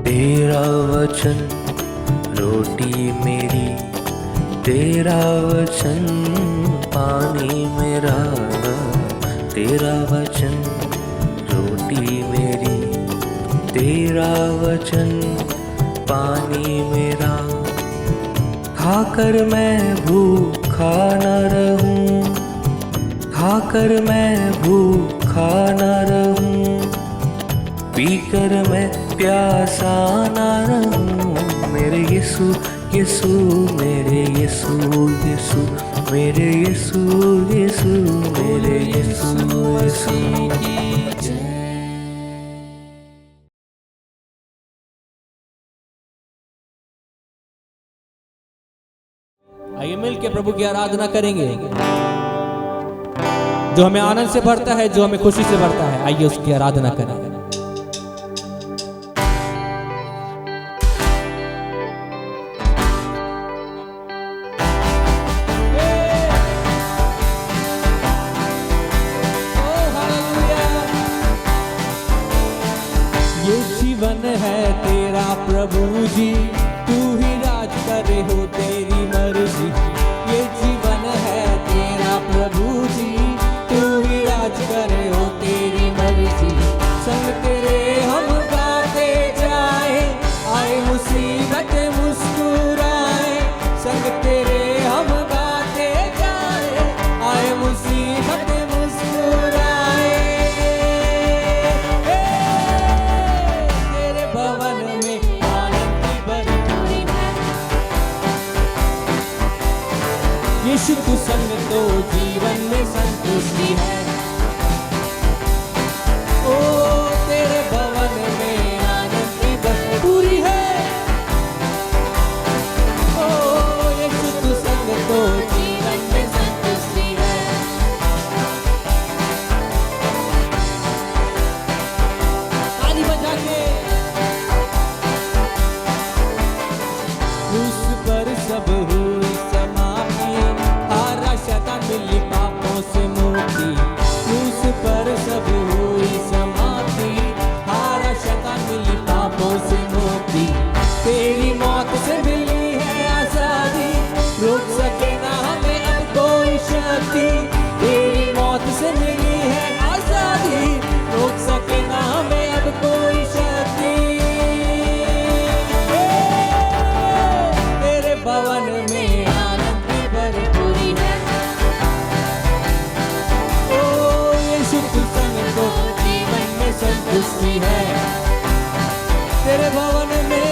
तेरा वचन रोटी मेरी, तेरा वचन पानी मेरा, तेरा वचन रोटी मेरी, तेरा वचन पानी मेरा। खाकर मैं भूखा न रहूं, खाकर मैं भूखा न रहूं, पीकर मैं प्यासा न रहूं। मेरे यीशु यीशु, मेरे यीशु यीशु, मेरे यीशु यीशु, मेरे यीशु यीशु की जय। आइए मिल के प्रभु की आराधना करेंगे, जो हमें आनंद से भरता है, जो हमें खुशी से भरता है। आइए उसकी आराधना करें। ये जीवन है तेरा प्रभु जी, तू ही राज करे हो तेरी मर्जी। ये जीवन है तेरा प्रभु जी, तू ही राज करे हो तेरी मर्जी। संग तेरे हम गाते जाए, आए मुसीबत मुस्कुराए। संग तेरे हम गाते जाए, आए मुसीबत मुस्कुराए। तेरे भवन में आनंद की भरपूरी है। यीशु तू संग तो जीवन में संतुष्टि है। ओ तेरे भवन में आनंद की भरपूरी है। ओ यीशु तू संग तो जीवन में संतुष्टि है। ताली बजा के क्रूस पर सब हुई समाप्ति, हारा शैतान मिली पापों से मुक्ति। क्रूस पर सब हुई समाप्ति, हारा शैतान मिली पापों से मुक्ति। तेरी मौत से मिली है आजादी, रोक सके ना हमें अब कोई शक्ति। तेरी मौत से मिली है आजादी, रोक सके ना हमें अब कोई शक्ति। तेरे भवन में आनंद की भरपूरी है। ओ यीशु तू संग तो जीवन में संतुष्टि है। तेरे भवन में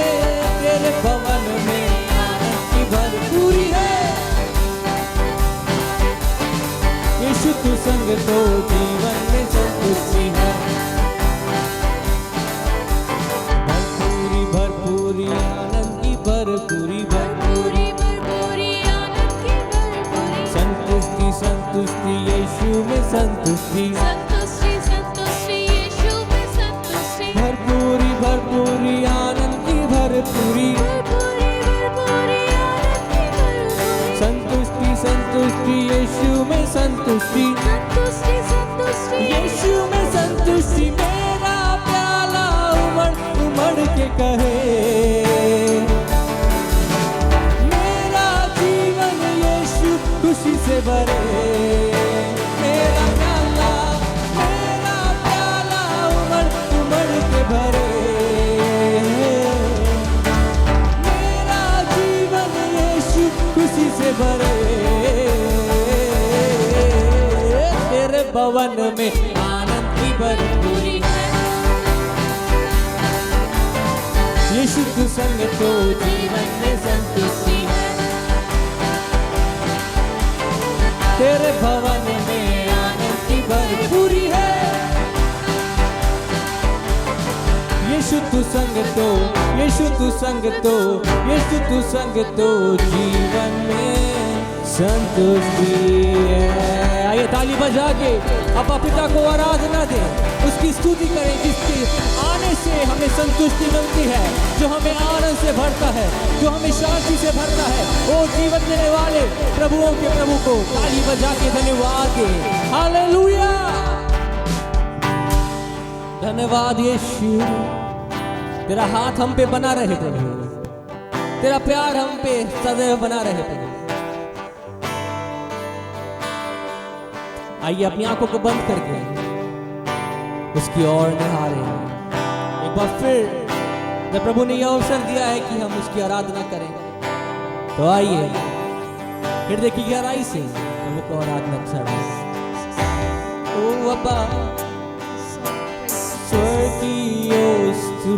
आनंद की भरपूरी है। यीशु तू संग तो जीवन में संतुष्टि है। भरपूरी भरपूरी आनंद की भरपूरी, भरपूरी भरपूरी आनंद की भरपूरी। संतुष्टि संतुष्टि यीशु में संतुष्टि। संतुष्टि संतुष्टि यीशु में संतुष्टि। भरपूरी भरपूरी आनंद की भरपूरी। भरपूरी भरपूरी आनंद की भरपूरी। संतुष्टि संतुष्टि यीशु में संतुष्टि। संतुष्टि संतुष्टि यीशु में संतुष्टि। मेरा प्याला उमड़ उमड़ के कहे, मेरा जीवन यीशु खुशी से भरे। मेरा प्याला उमड़ उमड़ के भरे। मेरा जीवन यीशु खुशी से भरे। तेरे भवन में आनंद की भरपूरी है। यीशु तू संग तो जीवन में संतुष्टि है। तेरे भवन में आनंद की भरपूरी है। यीशु तू संग तो, यीशु तू संग तो, यीशु तू संग तो जीवन में संतुष्टि है। आइए ताली बजा के अपा पिता को आराधना दें, उसकी स्तुति करें जिसके आने से हमें संतुष्टि मिलती है, जो हमें आनंद से भरता है, जो हमें शांति से भरता है। वो जीवन देने वाले प्रभुओं के प्रभु को ताली बजा के धन्यवाद दें। हालेलुया, धन्यवाद यीशु। तेरा हाथ हम पे बना रहे प्रभु, तेरा प्यार हम पे सदैव बना रहे प्रभु। आइए अपनी आंखों को बंद करके उसकी ओर निहारें। एक बार फिर जब प्रभु ने यह अवसर दिया है कि हम उसकी आराधना करें, तो आइए हृदय की गहराई से प्रभु को आराधना करें। ओ अब्बा स्वर्गीय स्तु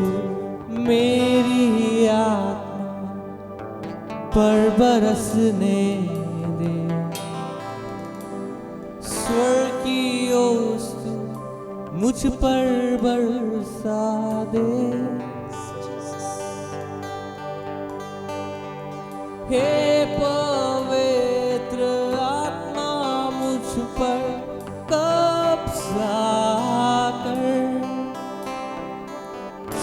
मेरी आत्मा पर बरसने दे, स्वर्गीय स्तु मुझ पर बरसा दे। हे पवित्र आत्मा मुझ पर कब्जा कर,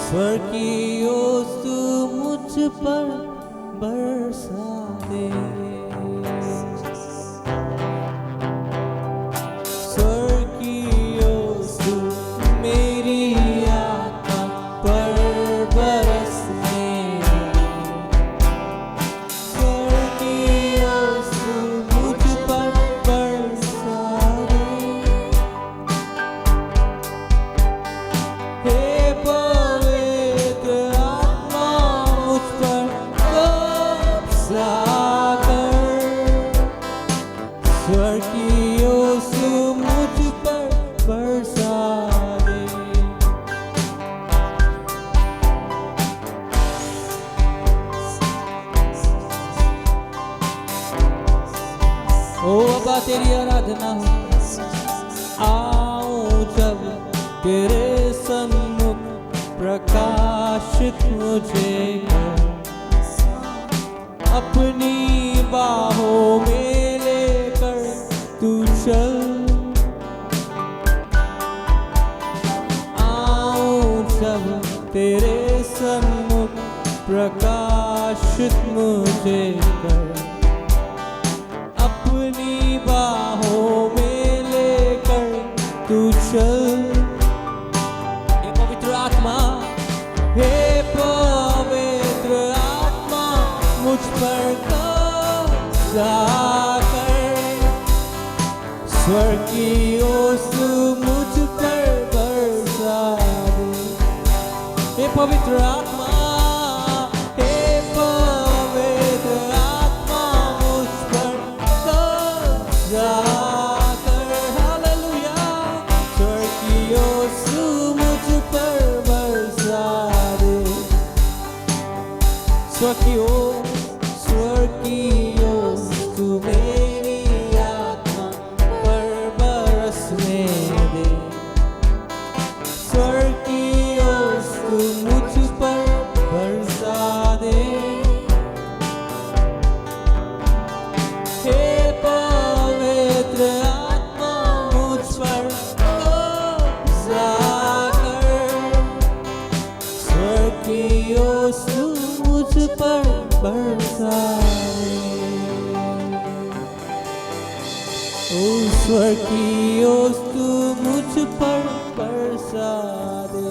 स्वर्गीय स्तु मुझ पर बरसा दे। स्वर्गीय स्तु मेरी आत्मा पर बरसने दे, स्वर्गीय स्तु मुझ पर बरसा दे। हे पवित्र आत्मा मुझ पर कब्जा कर, स्वर्गीय स्तु मुझ पर बरसा दे। ओ अब्बा तेरी आराधना हो, आऊं जब तेरे सन्मुख प्रकाशित मुझे कर, अपनी बाहों में लेकर तू चल। आऊं जब तेरे सन्मुख प्रकाशित मुझे कर, अपनी बाहों में लेकर तू चल। हे पवित्र आत्मा, हे पवित्र आत्मा मुझ पर कब्जा कर, स्वर्गीय स्तु मुझ पर बरसा दे। हे पवित्र आत्मा, हे पवित्र आत्मा मुझ पर कब्जा कर, हालेलुया, स्वर्गीय स्तु मुझ पर बरसा दे। स्वर्गीय स्तु मेरी आत्मा पर बरसने दे, स्वर्गीय स्तु मुझ पर बरसा दे। हे पवित्र आत्मा मुझ पर कब्जा कर, स्वर्गीय स्तु मुझ पर बरसा दे। ओ स्वर्गीय स्तु मुझ पर बरसा दे।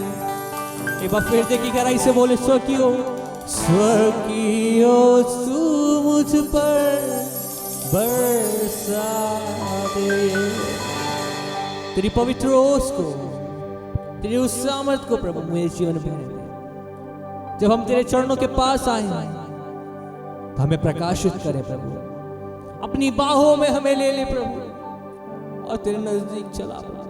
एक बार फिर देखिए गहराई से बोले, स्वर्गीय स्तु मुझ पर बरसा दे। तेरी पवित्र ओस को, तेरी उस सामर्थ को प्रभु मेरे जीवन में भर दे। जब हम तेरे चरणों के पास आए तो हमें प्रकाशित करे प्रभु, अपनी बाहों में हमें ले ले प्रभु और तेरे नजदीक चला प्रभु।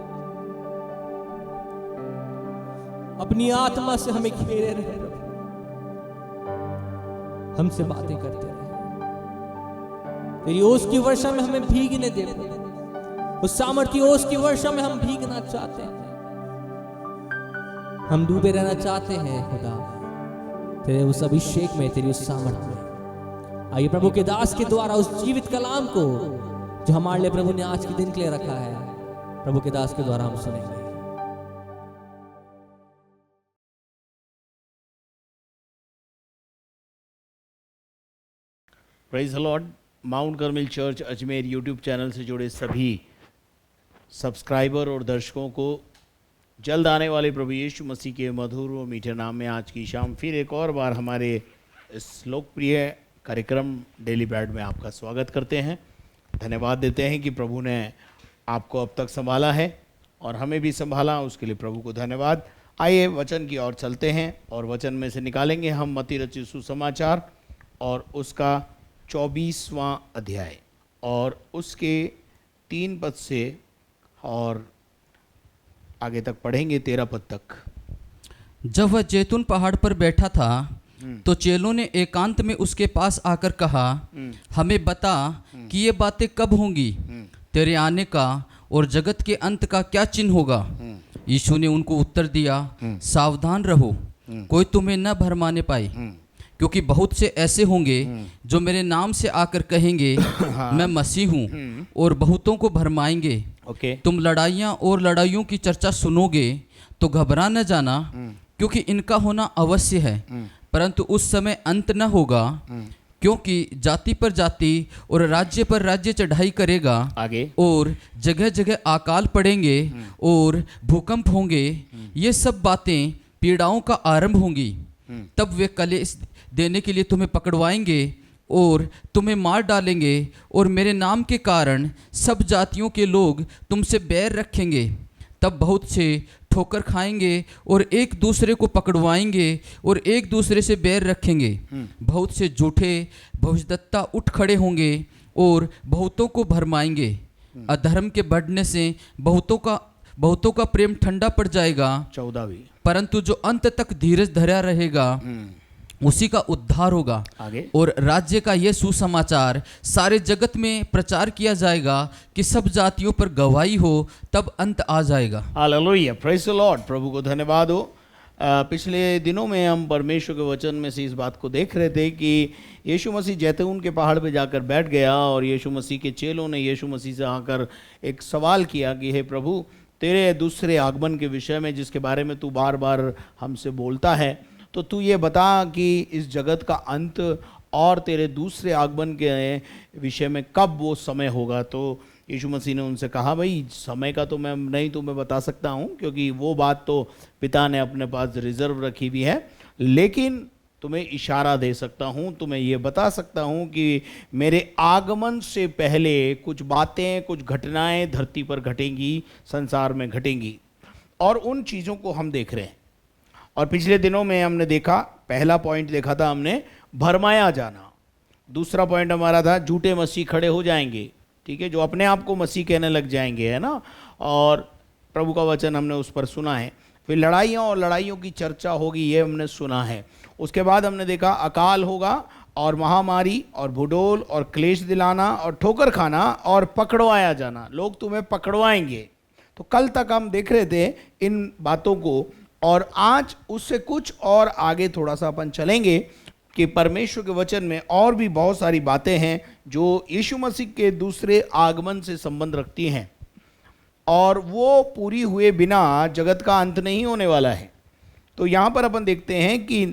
अपनी आत्मा से हमें घेरे रहे प्रभु, हमसे बातें करते रहे। तेरी ओस की वर्षा में हमें भीगने दे प्रभु, उस सामर्थी ओस की वर्षा में हम भीगना चाहते हैं, हम डूबे रहना चाहते हैं खुदा तेरे उस अभिषेक में, तेरी उस सामर्थ में। आइए प्रभु के दास के द्वारा उस जीवित कलाम को जो हमारे लिए प्रभु ने आज के दिन के लिए रखा है, प्रभु के दास के द्वारा हम सुनेंगे। Praise the Lord. Mount Carmel church Ajmer YouTube channel से जुड़े सभी सब्सक्राइबर और दर्शकों को जल्द आने वाले प्रभु यीशु मसीह के मधुर व मीठे नाम में आज की शाम फिर एक और बार हमारे इस लोकप्रिय कार्यक्रम डेली ब्रेड में आपका स्वागत करते हैं। धन्यवाद देते हैं कि प्रभु ने आपको अब तक संभाला है और हमें भी संभाला, उसके लिए प्रभु को धन्यवाद। आइए वचन की ओर चलते हैं और वचन में से निकालेंगे हम मत्ती रचित सुसमाचार और उसका 24वां अध्याय और उसके 3 पद से और आगे तक पढ़ेंगे 13 पद तक। जब वह जैतून पहाड़ पर बैठा था तो चेलों ने एकांत में उसके पास आकर कहा, हमें बता कि ये बातें कब होंगी, तेरे आने का और जगत के अंत का क्या चिन्ह होगा। यीशु ने उनको उत्तर दिया, सावधान रहो, कोई तुम्हें न भरमाने पाए, क्योंकि बहुत से ऐसे होंगे जो मेरे नाम से आकर कहेंगे मैं मसीह हूँ और बहुतों को भरमाएंगे। तुम लड़ाइयाँ और लड़ाइयों की चर्चा सुनोगे तो घबरा न जाना, क्योंकि इनका होना अवश्य है, परंतु उस समय अंत न होगा। क्योंकि जाति पर जाति और राज्य पर राज्य चढ़ाई करेगा आगे, और जगह जगह अकाल पड़ेंगे और भूकंप होंगे। ये सब बातें पीड़ाओं का आरंभ होंगी। तब वे कलेश देने के लिए तुम्हें पकड़वाएंगे और तुम्हें मार डालेंगे, और मेरे नाम के कारण सब जातियों के लोग तुमसे बैर रखेंगे। तब बहुत से ठोकर खाएंगे और एक दूसरे को पकड़वाएंगे और एक दूसरे से बैर रखेंगे। बहुत से झूठे भविष्यद्वक्ता उठ खड़े होंगे और बहुतों को भरमाएंगे। अधर्म के बढ़ने से बहुतों का प्रेम ठंडा पड़ जाएगा। 14वीं, परंतु जो अंत तक धीरज धरा रहेगा उसी का उद्धार होगा। आगे, और राज्य का यह सुसमाचार सारे जगत में प्रचार किया जाएगा कि सब जातियों पर गवाही हो, तब अंत आ जाएगा। Hallelujah, praise the Lord. प्रभु को धन्यवाद हो। पिछले दिनों में हम परमेश्वर के वचन में से इस बात को देख रहे थे कि यीशु मसीह जैतून के पहाड़ पे जाकर बैठ गया और यीशु मसीह के चेलों ने यीशु मसीह से आकर एक सवाल किया कि हे प्रभु, तेरे दूसरे आगमन के विषय में जिसके बारे में तू बार बार हमसे बोलता है, तो तू ये बता कि इस जगत का अंत और तेरे दूसरे आगमन के विषय में कब वो समय होगा। तो यीशु मसीह ने उनसे कहा, भाई समय का तो मैं नहीं तुम्हें बता सकता हूँ, क्योंकि वो बात तो पिता ने अपने पास रिजर्व रखी हुई है, लेकिन तुम्हें इशारा दे सकता हूँ, तुम्हें ये बता सकता हूँ कि मेरे आगमन से पहले कुछ बातें, कुछ घटनाएं धरती पर घटेंगी, संसार में घटेंगी, और उन चीज़ों को हम देख रहे हैं। और पिछले दिनों में हमने देखा, पहला पॉइंट देखा था हमने भरमाया जाना, दूसरा पॉइंट हमारा था झूठे मसीह खड़े हो जाएंगे, ठीक है, जो अपने आप को मसीह कहने लग जाएंगे, है ना, और प्रभु का वचन हमने उस पर सुना है। फिर लड़ाइयाँ और लड़ाइयों की चर्चा होगी, ये हमने सुना है। उसके बाद हमने देखा अकाल होगा और महामारी और भूडोल और क्लेश दिलाना और ठोकर खाना और पकड़वाया जाना, लोग तुम्हें पकड़वाएंगे। तो कल तक हम देख रहे थे इन बातों को, और आज उससे कुछ और आगे थोड़ा सा अपन चलेंगे कि परमेश्वर के वचन में और भी बहुत सारी बातें हैं जो यीशु मसीह के दूसरे आगमन से संबंध रखती हैं, और वो पूरी हुए बिना जगत का अंत नहीं होने वाला है। तो यहाँ पर अपन देखते हैं कि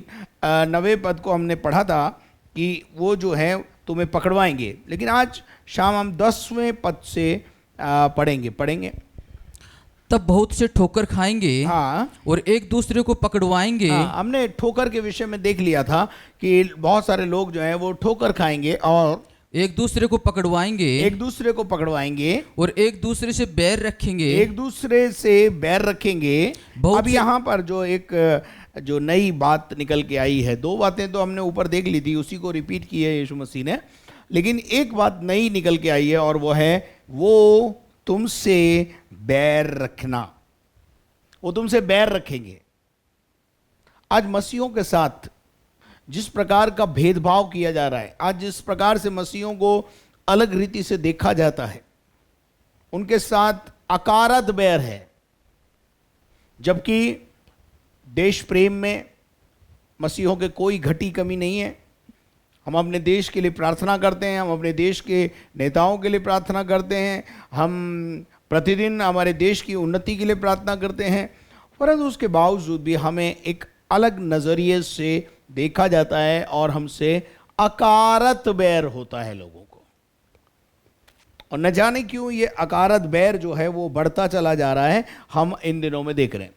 9वें पद को हमने पढ़ा था कि वो जो है तुम्हें पकड़वाएंगे, लेकिन आज शाम हम 10वें पद से पढ़ेंगे। तब बहुत से ठोकर खाएंगे, हाँ, और एक दूसरे को पकड़वाएंगे। हाँ, हमने ठोकर के विषय में देख लिया था कि बहुत सारे लोग जो हैं वो ठोकर खाएंगे और एक दूसरे को पकड़वाएंगे, और एक दूसरे से बैर रखेंगे। अब यहाँ पर जो नई बात निकल के आई है, 2 बातें तो हमने ऊपर देख ली थी, उसी को रिपीट की है यीशु मसीह ने, लेकिन एक बात नई निकल के आई है, और वो है वो तुमसे बैर रखना। वो तुमसे बैर रखेंगे। आज मसीहों के साथ जिस प्रकार का भेदभाव किया जा रहा है, आज जिस प्रकार से मसीहों को अलग रीति से देखा जाता है, उनके साथ अकारत बैर है, जबकि देश प्रेम में मसीहों के कोई घटी कमी नहीं है। हम अपने देश के लिए प्रार्थना करते हैं, हम अपने देश के नेताओं के लिए प्रार्थना करते हैं, हम प्रतिदिन हमारे देश की उन्नति के लिए प्रार्थना करते हैं, परंतु उसके बावजूद भी हमें एक अलग नज़रिए से देखा जाता है और हमसे अकारत बैर होता है लोगों को। और न जाने क्यों ये अकारत बैर जो है वो बढ़ता चला जा रहा है, हम इन दिनों में देख रहे हैं।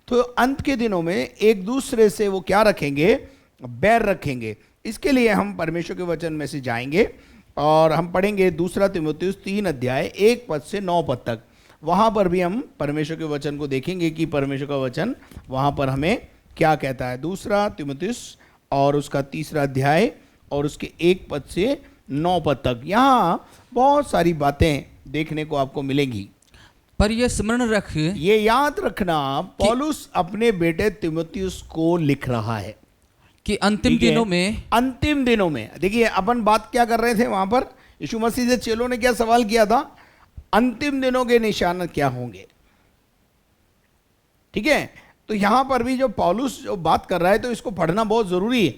तो अंत के दिनों में एक दूसरे से वो क्या रखेंगे, बैर रखेंगे। इसके लिए हम परमेश्वर के वचन में से जाएंगे और हम पढ़ेंगे 2 तीमुथियुस 3 अध्याय 1 पद से 9 पद तक। वहाँ पर भी हम परमेश्वर के वचन को देखेंगे कि परमेश्वर का वचन वहाँ पर हमें क्या कहता है। 2 तीमुथियुस और उसका 3 अध्याय और उसके 1 पद से 9 पद तक। यहाँ बहुत सारी बातें देखने को आपको मिलेंगी। पर यह स्मरण रख ये याद रखना, पौलुस अपने बेटे तीमुथियुस को लिख रहा है कि अंतिम ठीक है? दिनों में, अंतिम दिनों में देखिए अपन बात क्या कर रहे थे वहां पर, यीशु मसीह से चेलों ने क्या सवाल किया था, अंतिम दिनों के निशान क्या होंगे। ठीक है, तो यहां पर भी जो पौलुस जो बात कर रहा है तो इसको पढ़ना बहुत जरूरी है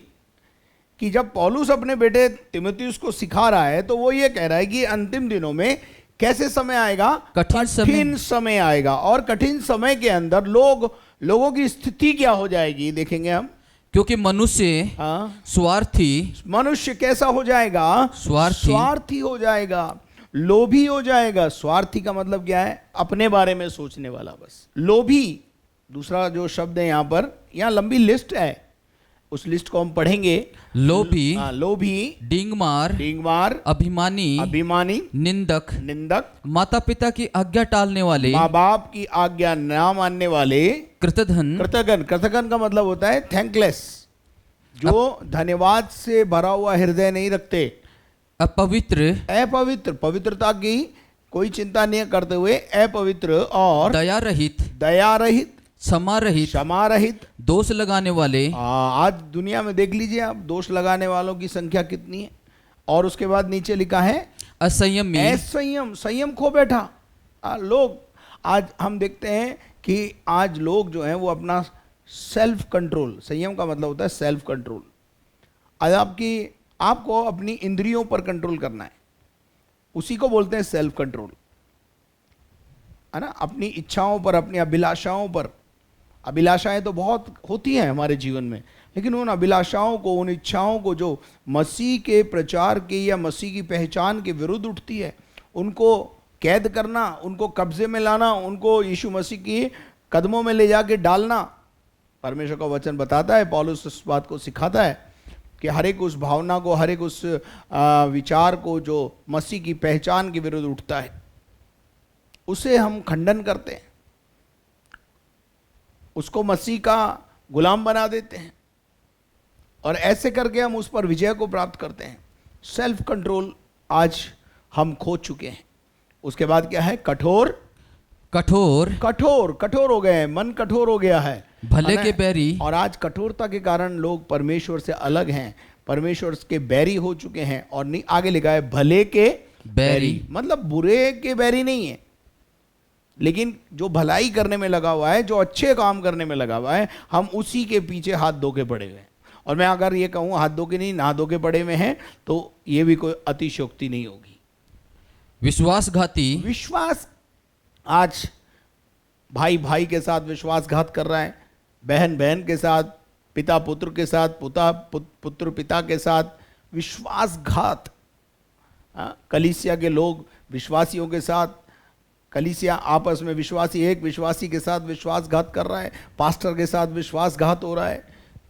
कि जब पौलुस अपने बेटे तीमुथियुस को सिखा रहा है तो वो ये कह रहा है कि अंतिम दिनों में कैसे समय आएगा, कठिन समय आएगा। और कठिन समय के अंदर लोगों की स्थिति क्या हो जाएगी देखेंगे हम। क्योंकि मनुष्य हाँ, स्वार्थी, मनुष्य कैसा हो जाएगा, स्वार्थी हो जाएगा, लोभी हो जाएगा। स्वार्थी का मतलब क्या है, अपने बारे में सोचने वाला बस। लोभी दूसरा जो शब्द है यहाँ पर, यहाँ लंबी लिस्ट है, उस लिस्ट को हम पढ़ेंगे। लोभी, लोभी, डींगमार, अभिमानी, निंदक, माता पिता की आज्ञा टालने वाले, माँ बाप की आज्ञा ना मानने वाले, कृतघ्न का मतलब होता है थैंकलेस, जो धन्यवाद से भरा हुआ हृदय नहीं रखते, अपवित्र, पवित्रता की कोई चिंता नहीं करते हुए अपवित्र, और दया रहित, क्षमा रहित, दोष लगाने वाले। आज दुनिया में देख लीजिए आप, दोष लगाने वालों की संख्या कितनी है। और उसके बाद नीचे लिखा है संयम खो बैठा। लोग आज हम देखते हैं कि आज लोग जो हैं वो अपना सेल्फ कंट्रोल, संयम का मतलब होता है सेल्फ कंट्रोल। आज आपको अपनी इंद्रियों पर कंट्रोल करना है, उसी को बोलते हैं सेल्फ कंट्रोल, है ना। अपनी इच्छाओं पर, अपनी अभिलाषाओं पर, अभिलाषाएं तो बहुत होती हैं हमारे जीवन में, लेकिन उन अभिलाषाओं को, उन इच्छाओं को जो मसीह के प्रचार के या मसीह की पहचान के विरुद्ध उठती है, उनको कैद करना, उनको कब्जे में लाना, उनको यीशु मसीह की कदमों में ले जाके डालना। परमेश्वर का वचन बताता है, पौलुस इस बात को सिखाता है कि हर एक उस भावना को, हर एक उस विचार को जो मसीह की पहचान के विरुद्ध उठता है, उसे हम खंडन करते हैं, उसको मसीह का गुलाम बना देते हैं, और ऐसे करके हम उस पर विजय को प्राप्त करते हैं। सेल्फ कंट्रोल आज हम खो चुके हैं। उसके बाद क्या है, कठोर हो गए हैं, मन कठोर हो गया है, भले के बैरी। और आज कठोरता के कारण लोग परमेश्वर से अलग हैं, परमेश्वर के बैरी हो चुके हैं। और आगे लिखा है भले के बैरी, मतलब बुरे के बैरी नहीं है, लेकिन जो भलाई करने में लगा हुआ है, जो अच्छे काम करने में लगा हुआ है, हम उसी के पीछे हाथ धो के पड़े हुए हैं। और मैं अगर ये कहूँ हाथ धो के नहीं, नहा धो के पड़े हुए हैं, तो ये भी कोई अतिशयोक्ति नहीं होगी। विश्वास, आज भाई भाई के साथ विश्वासघात कर रहा है, बहन बहन के साथ, पिता पुत्र के साथ, पुत्र पिता के साथ विश्वासघात। कलीसिया के लोग विश्वासियों के साथ, कलीसिया आपस में विश्वासी एक विश्वासी के साथ विश्वासघात कर रहा है, पास्टर के साथ विश्वासघात हो रहा है।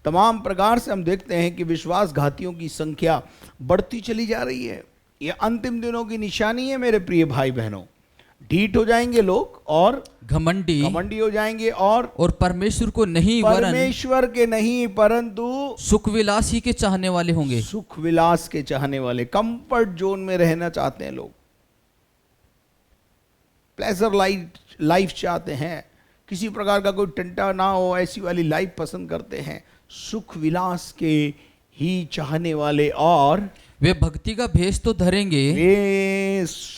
तमाम प्रकार से हम देखते हैं कि विश्वासघातियों की संख्या बढ़ती चली जा रही है। ये अंतिम दिनों की निशानी है मेरे प्रिय भाई बहनों। ढीठ हो जाएंगे लोग और घमंडी हो जाएंगे, और परमेश्वर को नहीं, परमेश्वर के नहीं परंतु सुख विलासी के चाहने वाले होंगे। सुख विलास के चाहने वाले, कंफर्ट जोन में रहना चाहते हैं लोग, प्लेजर लाइफ चाहते हैं, किसी प्रकार का कोई टंटा ना हो, ऐसी वाली लाइफ पसंद करते हैं, सुख विलास के ही चाहने वाले। और वे भक्ति का भेष तो धरेंगे,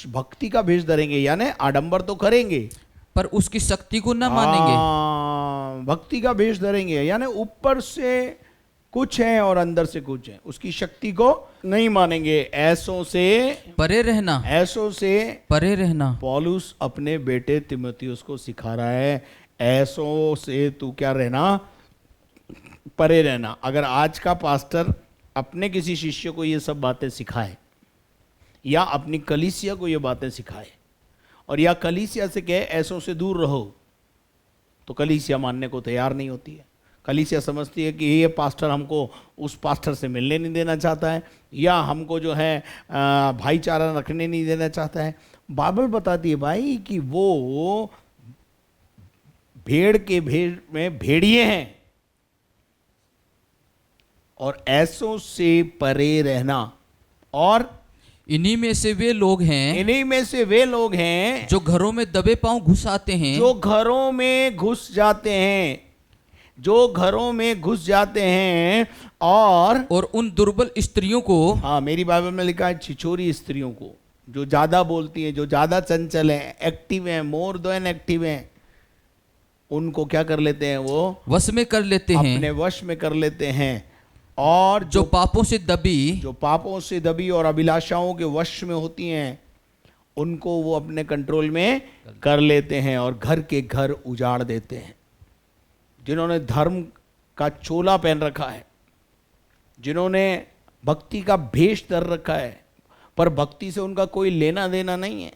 भक्ति का भेष धरेंगे, यानी आडंबर तो करेंगे पर उसकी शक्ति को न मानेंगे। भक्ति का भेष धरेंगे यानी ऊपर से कुछ है और अंदर से कुछ है, उसकी शक्ति को नहीं मानेंगे। ऐसों से परे रहना पौलुस अपने बेटे तीमुथियुस को सिखा रहा है, ऐसों से तू क्या रहना, परे रहना। अगर आज का पास्टर अपने किसी शिष्य को ये सब बातें सिखाए, या अपनी कलीसिया को ये बातें सिखाए, और या कलीसिया से कहे ऐसों से दूर रहो, तो कलीसिया मानने को तैयार नहीं होती है। कलीसिया समझती है कि ये पास्टर हमको उस पास्टर से मिलने नहीं देना चाहता है, या हमको जो है भाईचारा रखने नहीं देना चाहता है। बाइबल बताती है भाई कि वो भेड़ के भेड़ में भेड़िए हैं, और ऐसों से परे रहना। और इन्हीं में से वे लोग हैं इन्हीं में से वे लोग हैं जो घरों में दबे पांव घुस आते हैं, जो घरों में घुस जाते हैं, जो घरों में घुस जाते हैं, और उन दुर्बल स्त्रियों को, हाँ मेरी बाइबल में लिखा है छिछोरी स्त्रियों को, जो ज्यादा बोलती हैं, जो ज्यादा चंचल हैं, एक्टिव हैं, मोर देन एक्टिव हैं, उनको क्या कर लेते हैं, वो वश में कर लेते अपने हैं। वश में कर लेते हैं। और जो पापों से दबी, जो पापों से दबी और अभिलाषाओं के वश में होती हैं, उनको वो अपने कंट्रोल में कर लेते हैं और घर के घर उजाड़ देते हैं। जिन्होंने धर्म का चोला पहन रखा है, जिन्होंने भक्ति का भेष धर रखा है, पर भक्ति से उनका कोई लेना देना नहीं है,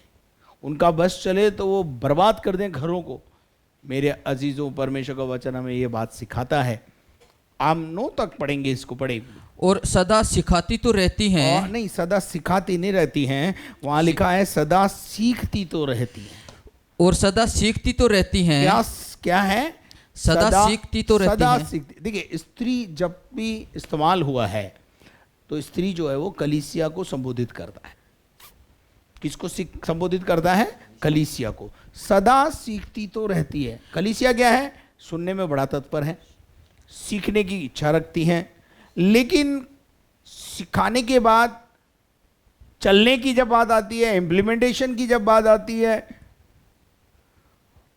उनका बस चले तो वो बर्बाद कर दें घरों को। मेरे अजीजों, परमेश्वर का वचन हमें ये बात सिखाता है। हम 9 तक पढ़ेंगे, इसको पढ़ेंगे। और सदा सिखाती तो रहती हैं, नहीं, सदा सिखाती नहीं रहती हैं, वहां लिखा है सदा सीखती तो रहती हैं। और सदा सीखती तो रहती हैं। क्या है? सदा सीखती तो रहती सदा हैं। सीखती। देखिए, स्त्री जब भी इस्तेमाल हुआ है तो स्त्री जो है वो कलीसिया को संबोधित करता है। किसको संबोधित करता है? कलीसिया को। सदा सीखती तो रहती है। कलीसिया क्या है? सुनने में बड़ा तत्पर है, सीखने की इच्छा रखती हैं, लेकिन सिखाने के बाद चलने की जब बात आती है, इम्प्लीमेंटेशन की जब बात आती है,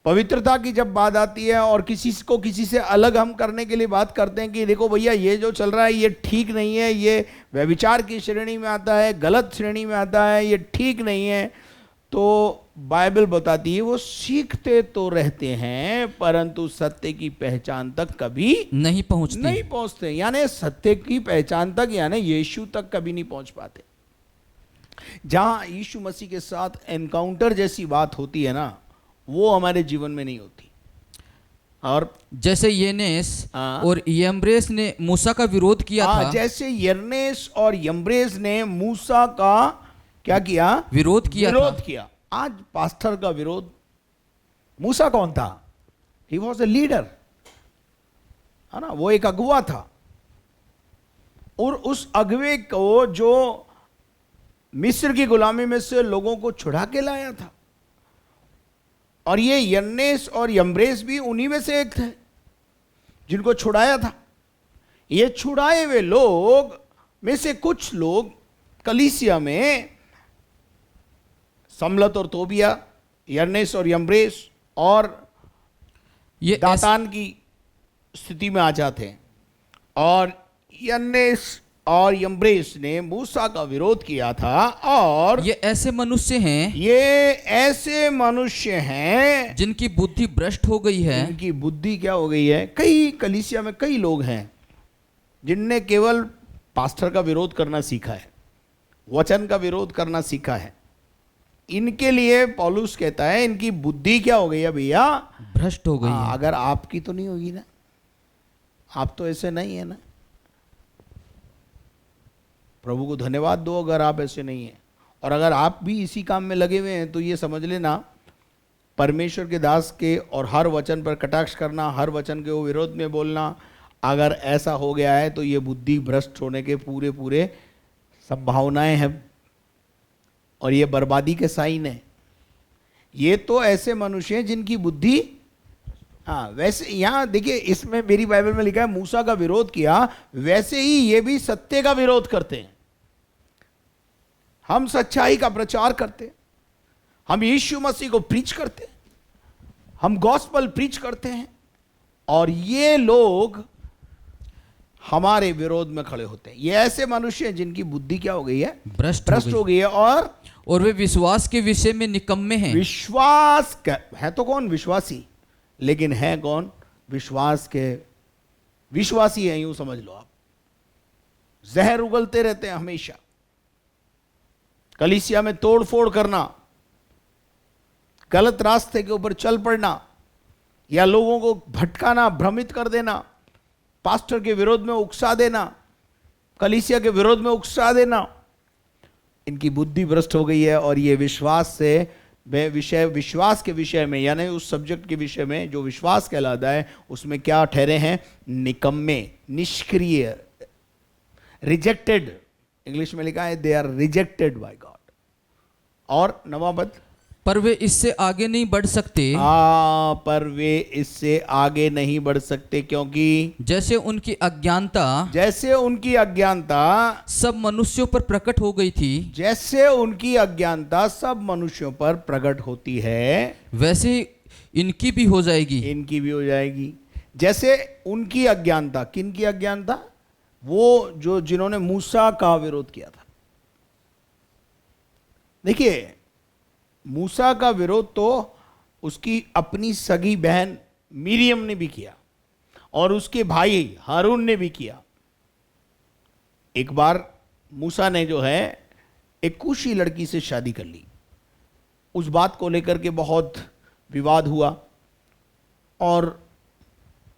पवित्रता की जब बात आती है, और किसी को किसी से अलग हम करने के लिए बात करते हैं कि देखो भैया ये जो चल रहा है ये ठीक नहीं है, ये व्यभिचार की श्रेणी में आता है, गलत श्रेणी में आता है, ये ठीक नहीं है, तो बाइबल बताती है वो सीखते तो रहते हैं परंतु सत्य की पहचान तक कभी नहीं पहुंचती। नहीं पहुंचते। यानी सत्य की पहचान तक, यानी यीशु तक कभी नहीं पहुंच पाते। जहां यीशु मसीह के साथ एनकाउंटर जैसी बात होती है ना, वो हमारे जीवन में नहीं होती। और जैसे यनेस हाँ। और यम्ब्रेस ने मूसा का विरोध किया था, जैसे यर्नेस और यम्ब्रेस ने मूसा का क्या किया? विरोध किया। आज पास्टर का विरोध, मूसा कौन था? ही वॉज ए लीडर, है ना, वो एक अगुवा था, और उस अगुवे को जो मिस्र की गुलामी में से लोगों को छुड़ा के लाया था, और ये यन्नेस और यम्ब्रेस भी उन्हीं में से एक थे जिनको छुड़ाया था। ये छुड़ाए हुए लोग में से कुछ लोग कलीसिया में समलत और तोबिया, यन्नेस और यम्ब्रेस और ये दातान की स्थिति में आ जाते हैं, और यन्नेस और यम्ब्रेस ने मूसा का विरोध किया था। और ये ऐसे मनुष्य हैं, ये ऐसे मनुष्य हैं जिनकी बुद्धि भ्रष्ट हो गई है। इनकी बुद्धि क्या हो गई है? कई कलीसिया में कई लोग हैं जिनने केवल पास्टर का विरोध करना सीखा है, वचन का विरोध करना सीखा है। इनके लिए पौलुस कहता है इनकी बुद्धि क्या हो गई है भैया? भ्रष्ट हो गई है। अगर आपकी तो नहीं होगी ना, आप तो ऐसे नहीं है ना। प्रभु को धन्यवाद दो अगर आप ऐसे नहीं हैं, और अगर आप भी इसी काम में लगे हुए हैं तो ये समझ लेना, परमेश्वर के दास के और हर वचन पर कटाक्ष करना, हर वचन के वो विरोध में बोलना, अगर ऐसा हो गया है तो ये बुद्धि भ्रष्ट होने के पूरे पूरे संभावनाएं हैं, और ये बर्बादी के साइन है। ये तो ऐसे मनुष्य हैं जिनकी बुद्धि, हाँ वैसे यहाँ देखिए इसमें मेरी बाइबल में लिखा है मूसा का विरोध किया, वैसे ही ये भी सत्य का विरोध करते हैं। हम सच्चाई का प्रचार करते हैं, हम यीशु मसीह को प्रीच करते हैं, हम गॉस्पल प्रीच करते हैं, और ये लोग हमारे विरोध में खड़े होते हैं। ये ऐसे मनुष्य हैं जिनकी बुद्धि क्या हो गई है? भ्रष्ट हो गई है। और वे विश्वास के विषय में निकम्मे हैं। विश्वास है तो कौन? विश्वासी, लेकिन है कौन? विश्वास के विश्वासी है, यूं समझ लो आप। जहर उगलते रहते हैं हमेशा, कलीसिया में तोड़ फोड़ करना, गलत रास्ते के ऊपर चल पड़ना, या लोगों को भटकाना, भ्रमित कर देना, पास्टर के विरोध में उकसा देना, कलीसिया के विरोध में उकसा देना, इनकी बुद्धि भ्रष्ट हो गई है। और ये विश्वास के विषय में, यानी उस सब्जेक्ट के विषय में जो विश्वास कहलाता है, उसमें क्या ठहरे हैं? निकम्मे, निष्क्रिय, रिजेक्टेड। इंग्लिश में लिखा है they are rejected by God. और नवा पद, पर वे इससे आगे नहीं बढ़ सकते, पर वे इससे आगे नहीं बढ़ सकते, क्योंकि जैसे उनकी अज्ञानता सब मनुष्यों पर प्रकट हो गई थी, जैसे उनकी अज्ञानता सब मनुष्यों पर प्रकट होती है, वैसे ही इनकी भी हो जाएगी। इनकी भी हो जाएगी। जैसे उनकी अज्ञानता, किन की अज्ञानता? वो जिन्होंने मूसा का विरोध किया था। देखिए, मूसा का विरोध तो उसकी अपनी सगी बहन मिरियम ने भी किया और उसके भाई हारून ने भी किया। एक बार मूसा ने जो है एक कुशी लड़की से शादी कर ली। उस बात को लेकर के बहुत विवाद हुआ और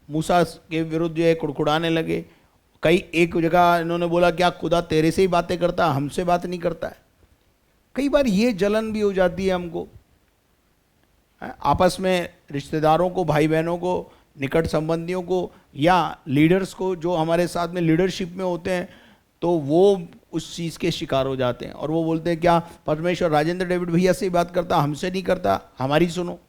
मूसा के विरुद्ध जो है कुड़कुड़ाने लगे। एक जगह इन्होंने बोला क्या खुदा तेरे से ही बातें करता, हमसे बात नहीं करता है। कई बार ये जलन भी हो जाती है हमको, आपस में रिश्तेदारों को, भाई बहनों को, निकट संबंधियों को, या लीडर्स को जो हमारे साथ में लीडरशिप में होते हैं, तो वो उस चीज़ के शिकार हो जाते हैं और वो बोलते हैं क्या परमेश्वर राजेंद्र डेविड भैया से ही बात करता, हमसे नहीं करता, हमारी सुनो।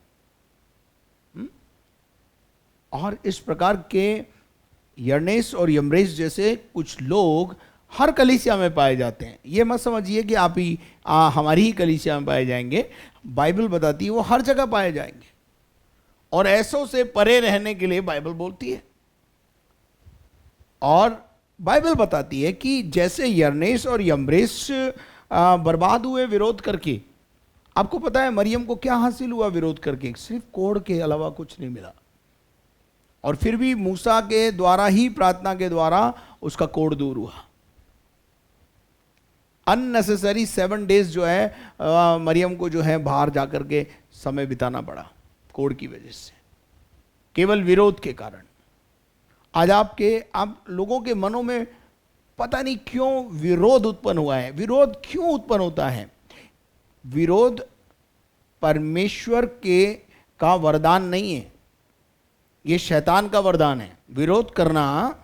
और इस प्रकार के यर्नेस और यम्ब्रेस जैसे कुछ लोग हर कलीसिया में पाए जाते हैं। ये मत समझिए कि आप ही हमारी ही कलीसिया में पाए जाएंगे। बाइबल बताती है वो हर जगह पाए जाएंगे और ऐसों से परे रहने के लिए बाइबल बोलती है। और बाइबल बताती है कि जैसे यर्नेस और यम्ब्रेस बर्बाद हुए विरोध करके। आपको पता है मरियम को क्या हासिल हुआ विरोध करके? सिर्फ कोढ़ के अलावा कुछ नहीं मिला। और फिर भी मूसा के द्वारा ही, प्रार्थना के द्वारा उसका कोढ़ दूर हुआ। अननेसेसरी 7 डेज जो है मरियम को जो है बाहर जाकर के समय बिताना पड़ा कोढ़ की वजह से, केवल विरोध के कारण। आज आप लोगों के मनों में पता नहीं क्यों विरोध उत्पन्न हुआ है। विरोध क्यों उत्पन्न होता है? विरोध परमेश्वर का वरदान नहीं है, ये शैतान का वरदान है। विरोध करना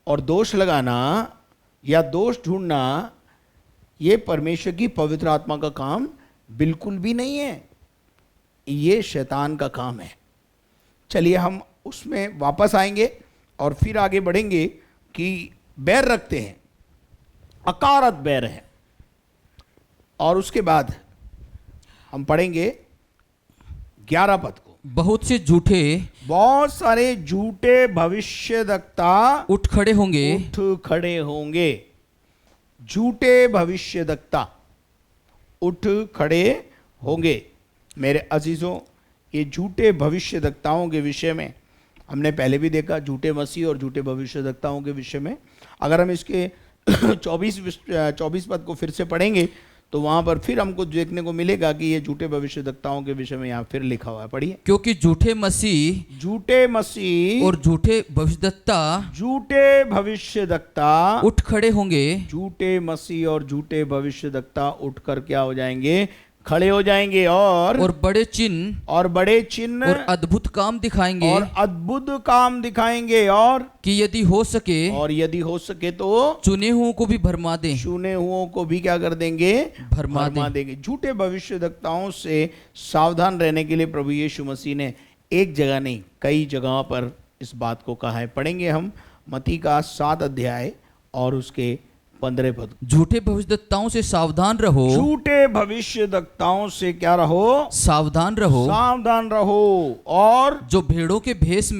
और दोष लगाना या दोष ढूंढना, ये परमेश्वर की पवित्र आत्मा का काम बिल्कुल भी नहीं है, ये शैतान का काम है। चलिए हम उसमें वापस आएंगे और फिर आगे बढ़ेंगे कि बैर रखते हैं, अकारत बैर है। और उसके बाद हम पढ़ेंगे 11 पद को। बहुत सारे झूठे भविष्यद्वक्ता उठ खड़े होंगे। झूठे भविष्यद्वक्ता उठ खड़े होंगे। मेरे अजीजों, ये झूठे भविष्यद्वक्ताओं के विषय में हमने पहले भी देखा, झूठे मसीह और झूठे भविष्यद्वक्ताओं के विषय में। अगर हम इसके 24 पद को फिर से पढ़ेंगे तो वहां पर फिर हमको देखने को मिलेगा कि ये झूठे भविष्यद्वक्ताओं के विषय में यहाँ फिर लिखा हुआ है। पढ़िए। क्योंकि झूठे मसीह और झूठे भविष्यद्वक्ता उठ खड़े होंगे। झूठे मसीह और झूठे भविष्यद्वक्ता उठकर क्या हो जाएंगे? खड़े हो जाएंगे और बड़े चिन्ह और अद्भुत काम दिखाएंगे और कि यदि हो सके तो चुने हुओं को भी भरमा दें। चुने हुओं को भी क्या कर देंगे? भरमा देंगे। झूठे भविष्यद्वक्ताओं से सावधान रहने के लिए प्रभु यीशु मसीह ने एक जगह नहीं कई जगहों पर इस बात को कहा है। पढ़ेंगे हम मत्ती का 7 अध्याय और उसके 15 पद। झूठे भविष्यद्वक्ताओं से सावधान रहो। झूठे भविष्यद्वक्ताओं से क्या रहो? सावधान रहो। और जो भेड़ों के भेष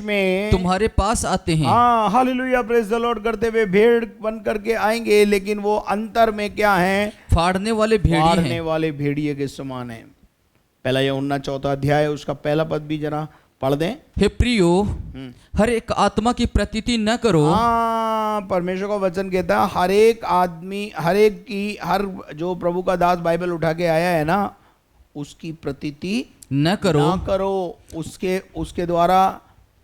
में तुम्हारे पास आते हैं। हाँ, हालेलुया, प्रेज द लॉर्ड करते हुए भेड़ बन करके आएंगे, लेकिन वो अंतर में क्या है? फाड़ने वाले भेड़िए के समान है। पहला यूहन्ना 4 अध्याय उसका पहला पद भी जरा पढ़ दें। हे प्रियो, हर एक आत्मा की प्रतीति न करो। यहाँ परमेश्वर का वचन कहता है हर एक आदमी, हर जो प्रभु का दास बाइबल उठा के आया है ना, उसकी प्रतीति न करो, ना करो, उसके द्वारा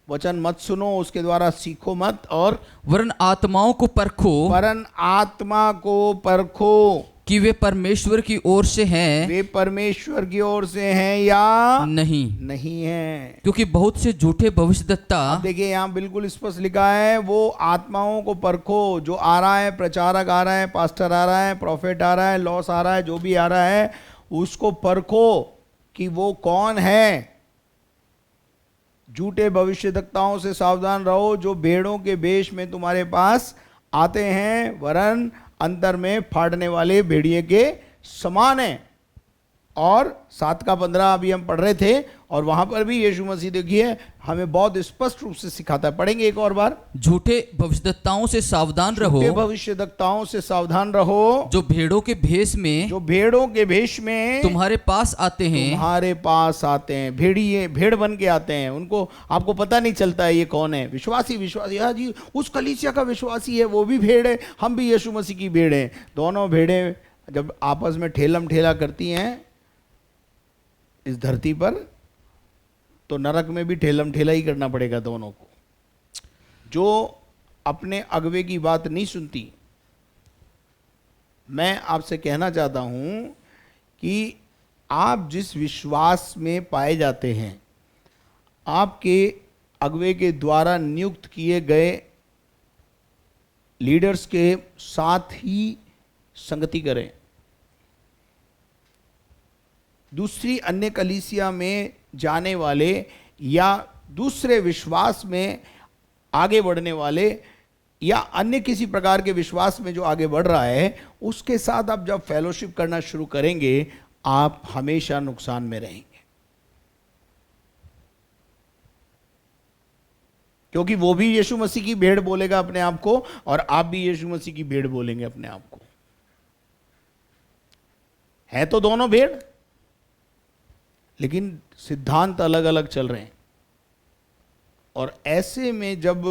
वचन मत सुनो, उसके द्वारा सीखो मत, और वरन आत्माओं को परखो वरन आत्मा को परखो कि वे परमेश्वर की ओर से हैं वे परमेश्वर की ओर से हैं या नहीं है। क्योंकि बहुत से झूठे भविष्यद्वक्ता, अब देखिए यहाँ बिल्कुल स्पष्ट लिखा है, वो आत्माओं को परखो। जो आ रहा है, प्रचारक आ रहा है, पास्टर आ रहा है, प्रॉफिट आ रहा है, लॉस आ रहा है, जो भी आ रहा है, उसको परखो कि वो कौन है। झूठे भविष्यद्वक्ताओं से सावधान रहो, जो भेड़ों के वेश में तुम्हारे पास आते हैं, वरन अंतर में फाड़ने वाले भेड़िए के समान है। और 7 का 15 अभी हम पढ़ रहे थे, और वहां पर भी यीशु मसीह देखिए हमें बहुत स्पष्ट रूप से सिखाता है। पढ़ेंगे एक और बार। झूठे भविष्यद्वक्ताओं से सावधान रहो, झूठे भविष्यद्वक्ताओं से सावधान रहो, जो भेड़ों के भेष में तुम्हारे पास आते हैं। भेड़ बन के आते हैं। उनको आपको पता नहीं चलता है ये कौन है। विश्वासी हाँ जी, उस कलीसिया का विश्वासी है, वो भी भेड़ है, हम भी यीशु मसीह की भेड़ है। दोनों भेड़ें जब आपस में ठेलम ठेला करती हैं इस धरती पर, तो नरक में भी ठेलम ठेला ही करना पड़ेगा दोनों को। जो अपने अगवे की बात नहीं सुनती, मैं आपसे कहना चाहता हूं कि आप जिस विश्वास में पाए जाते हैं, आपके अगवे के द्वारा नियुक्त किए गए लीडर्स के साथ ही संगति करें। दूसरी अन्य कलीसिया में जाने वाले या दूसरे विश्वास में आगे बढ़ने वाले या अन्य किसी प्रकार के विश्वास में जो आगे बढ़ रहा है, उसके साथ आप जब फेलोशिप करना शुरू करेंगे, आप हमेशा नुकसान में रहेंगे। क्योंकि वो भी यीशु मसीह की भेड़ बोलेगा अपने आप को, और आप भी यीशु मसीह की भेड़ बोलेंगे अपने आप को। है तो दोनों भेड़, लेकिन सिद्धांत अलग अलग चल रहे हैं। और ऐसे में जब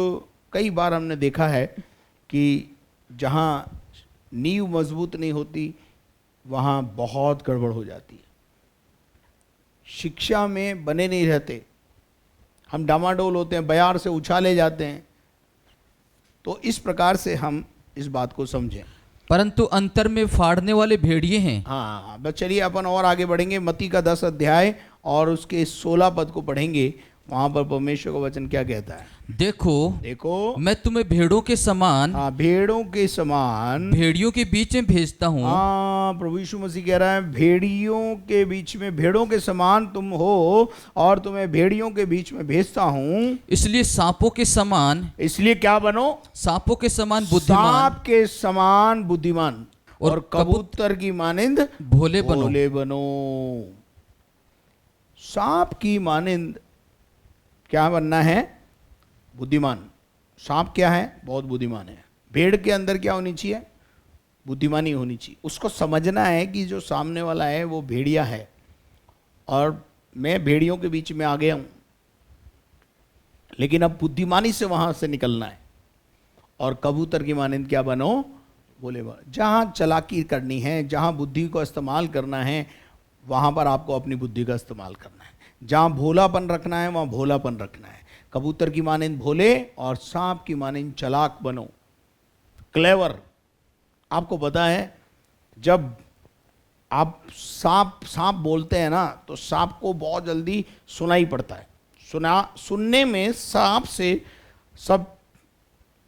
कई बार हमने देखा है कि जहां नींव मजबूत नहीं होती, वहां बहुत गड़बड़ हो जाती है। शिक्षा में बने नहीं रहते, हम डामाडोल होते हैं, बयार से उछाले जाते हैं। तो इस प्रकार से हम इस बात को समझें। परंतु अंतर में फाड़ने वाले भेड़िए हैं। हाँ, बस चलिए अपन और आगे बढ़ेंगे। मत्ती का 10 अध्याय और उसके 16 पद को पढ़ेंगे। वहां पर परमेश्वर का वचन क्या कहता है? देखो मैं तुम्हें भेड़ों के समान, भेड़ों के समान भेड़ियों के बीच में भेजता हूँ। प्रभु यीशु मसीह कह रहा है, भेड़ियों के बीच में, भेड़ों के समान तुम हो, और तुम्हें भेड़ियों के बीच में भेजता हूँ। इसलिए सांपों के समान, इसलिए क्या बनो? सांपों के समान बुद्धिमान, सांप के समान बुद्धिमान, और कबूतर की मानिंद भोले बनो। सांप की मानिंद क्या बनना है? बुद्धिमान। सांप क्या है? बहुत बुद्धिमान है। भेड़ के अंदर क्या होनी चाहिए? बुद्धिमानी होनी चाहिए। उसको समझना है कि जो सामने वाला है वो भेड़िया है, और मैं भेड़ियों के बीच में आ गया हूं, लेकिन अब बुद्धिमानी से वहां से निकलना है। और कबूतर की मानिंद क्या बनो? बोले बनो। जहां चालाकी करनी है, जहां बुद्धि को इस्तेमाल करना है, वहां पर आपको अपनी बुद्धि का इस्तेमाल करना है। जहां भोलापन रखना है, वहां भोलापन रखना है। कबूतर की मानिंद भोले और सांप की मानिंद चालाक बनो, क्लेवर। आपको पता है, जब आप सांप बोलते हैं ना, तो सांप को बहुत जल्दी सुनाई पड़ता है। सुनने में सांप से सब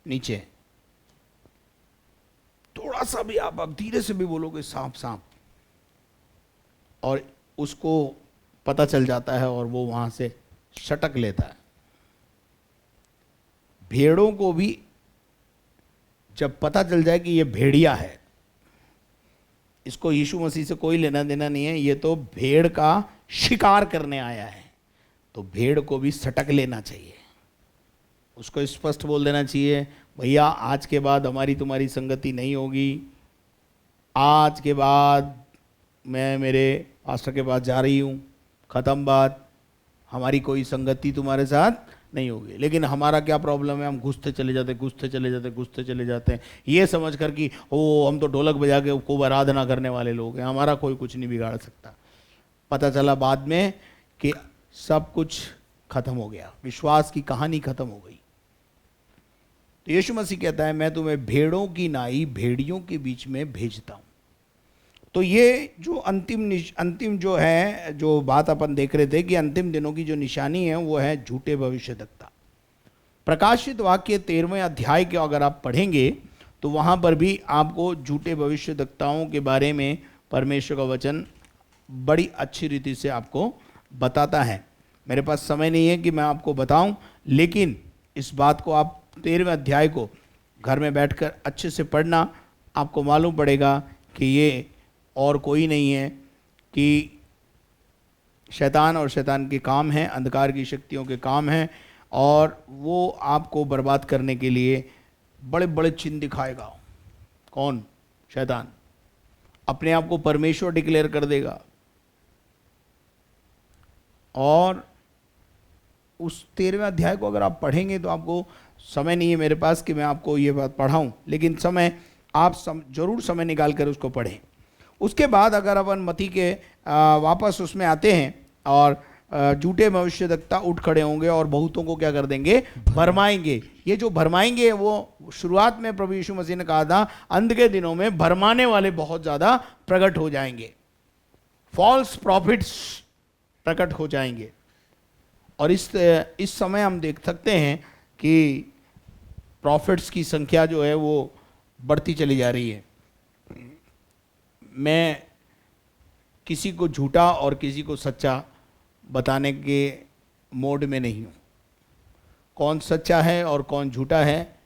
नीचे। थोड़ा सा भी आप धीरे से भी बोलोगे सांप सांप, और उसको पता चल जाता है और वो वहां से सटक लेता है। भेड़ों को भी जब पता चल जाए कि ये भेड़िया है, इसको यीशु मसीह से कोई लेना देना नहीं है, ये तो भेड़ का शिकार करने आया है, तो भेड़ को भी सटक लेना चाहिए। उसको स्पष्ट बोल देना चाहिए, भैया आज के बाद हमारी तुम्हारी संगति नहीं होगी। आज के बाद मैं मेरे पास्टर के पास जा रही हूँ, ख़त्म बात, हमारी कोई संगति तुम्हारे साथ नहीं होगी। लेकिन हमारा क्या प्रॉब्लम है, हम घुसते चले जाते हैं ये समझ कर कि ओ हम तो ढोलक बजा के खूब आराधना करने वाले लोग हैं, हमारा कोई कुछ नहीं बिगाड़ सकता। पता चला बाद में कि सब कुछ खत्म हो गया, विश्वास की कहानी खत्म हो गई। तो यीशु मसीह कहता है मैं तुम्हें भेड़ों की नाई भेड़ियों के बीच में भेजता हूं। तो ये जो अंतिम जो है, जो बात अपन देख रहे थे कि अंतिम दिनों की जो निशानी है वो है झूठे भविष्यद्वक्ता। प्रकाशित वाक्य 13वें अध्याय के अगर आप पढ़ेंगे तो वहाँ पर भी आपको झूठे भविष्यद्वक्ताओं के बारे में परमेश्वर का वचन बड़ी अच्छी रीति से आपको बताता है। मेरे पास समय नहीं है कि मैं आपको बताऊं, लेकिन इस बात को आप 13वें अध्याय को घर में बैठकर अच्छे से पढ़ना, आपको मालूम पड़ेगा कि ये और कोई नहीं है कि शैतान और शैतान के काम हैं, अंधकार की शक्तियों के काम हैं, और वो आपको बर्बाद करने के लिए बड़े बड़े चिन्ह दिखाएगा। कौन? शैतान। अपने आप को परमेश्वर डिक्लेयर कर देगा, और उस 13वें अध्याय को अगर आप पढ़ेंगे तो आपको, समय नहीं है मेरे पास कि मैं आपको ये बात पढ़ाऊं, लेकिन समय आप जरूर समय निकाल कर उसको पढ़ें। उसके बाद अगर अपन मत्ती के वापस उसमें आते हैं, और झूठे भविष्यद्वक्ता उठ खड़े होंगे और बहुतों को क्या कर देंगे? भरमाएंगे। ये जो भरमाएंगे वो शुरुआत में प्रभु यीशु मसीह ने कहा था अंत के दिनों में भरमाने वाले बहुत ज़्यादा प्रकट हो जाएंगे, फॉल्स प्रॉफिट्स प्रकट हो जाएंगे। और इस समय हम देख सकते हैं कि प्रॉफिट्स की संख्या जो है वो बढ़ती चली जा रही है। मैं किसी को झूठा और किसी को सच्चा बताने के मोड में नहीं हूँ। कौन सच्चा है और कौन झूठा है